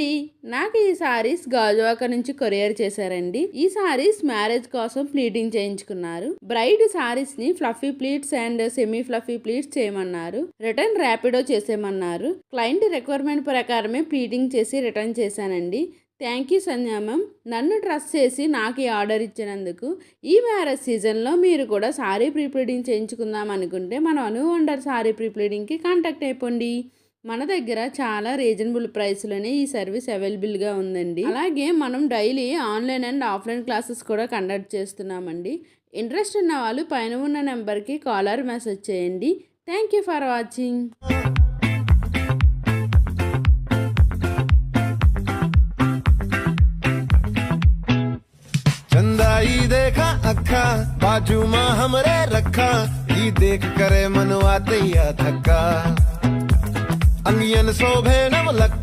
అండి, నాకు ఈ సారీస్ గాజువాక నుంచి కొరియర్ చేశారండి. ఈ సారీస్ మ్యారేజ్ కోసం ప్లీటింగ్ చేయించుకున్నారు. బ్రైడ్ సారీస్ ని fluffy pleats and semi fluffy pleats చేయమన్నారు. రిటర్న్ ర్యాపిడో చేసేయమన్నారు. క్లయింట్ రిక్వైర్మెంట్ ప్రకారమే ప్లీటింగ్ చేసి రిటర్న్ చేశానండి. థ్యాంక్ యూ సంధ్యా మ్యామ్, నన్ను ట్రస్ట్ చేసి నాకు ఈ ఆర్డర్ ఇచ్చినందుకు. ఈ మ్యారేజ్ సీజన్లో మీరు కూడా సారీ ప్రీ ప్లీటింగ్ చేయించుకుందాం అనుకుంటే మన అను వండర్ సారీ ప్రీ ప్లీటింగ్కి కాంటాక్ట్ అయిపోండి. మన దగ్గర చాలా రీజనబుల్ ప్రైస్లోనే ఈ సర్వీస్ అవైలబుల్గా ఉందండి. అలాగే మనం daily online and offline classes కూడా కండక్ట్ చేస్తున్నామండి. ఇంట్రెస్ట్ ఉన్న వాళ్ళు పైన ఉన్న నెంబర్కి కాల్ ఆర్ మెసేజ్ చేయండి. Thank you for watching. चंदाई देखा अखा बाजू मां हमरे रखा ई देख करे मनवा तैया थका अंगियन शोभे नव लख